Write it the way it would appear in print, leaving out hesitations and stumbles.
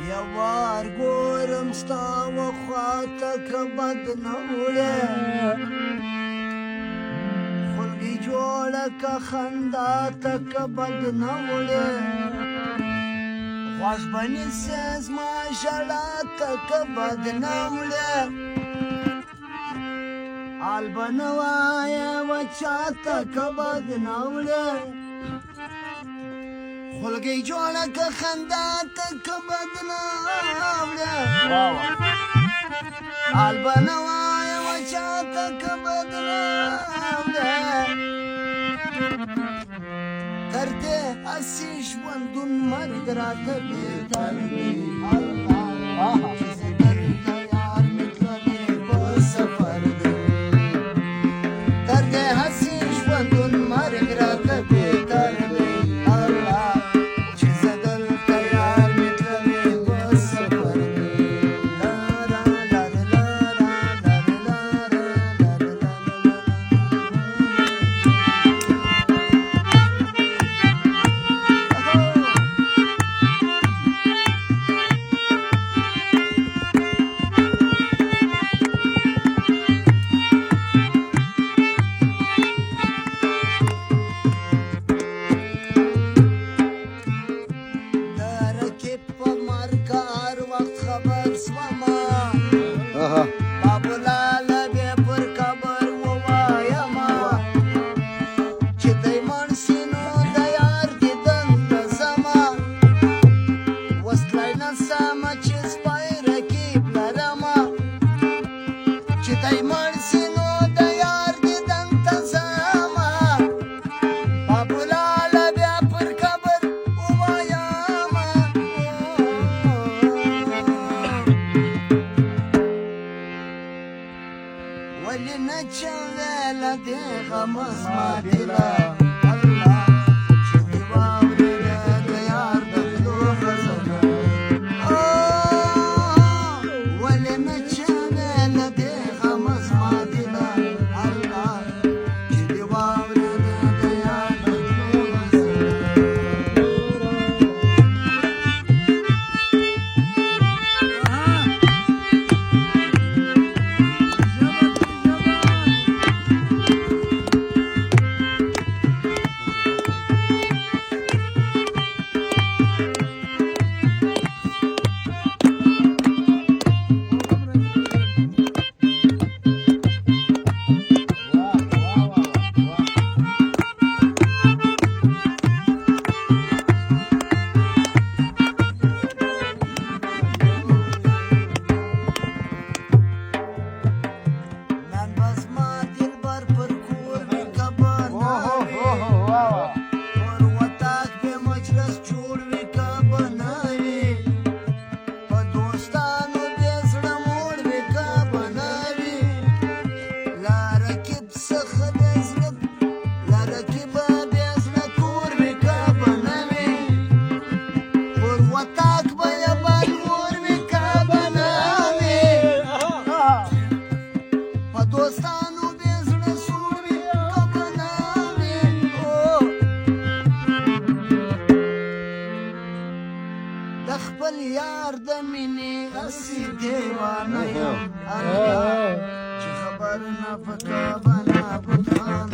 یو وار ګورم ستا وخواته که بد نه وړې خلګۍ جوړه که خندا ته که بد نه وړې خوښ به نیسې زما ژړا ته که بد نه وړې حال به نه وایې و چاته که بد نه وړې خلګۍ جوړه که خندا ته که بد نه وړې حال به نه وایې و چاته که بد نه وړې تر دې هسې ژوندون مرګ راته بهتر دی چې زه دلته یار مې تللی په سفر دی تر دې هسې ژوندون مرګ راته بهتر دی چې زه دلته یار مې تللی په سفر دی ولې نه چویله دې غم زما دله چې دې واورېده د یار د تلو غږونه ولې نه چویله دې غم زما دله چې دې واورېده د یار د تلو خپل یار د مینې هسې دیوانه یم چې خبر نه په کابل نه پټان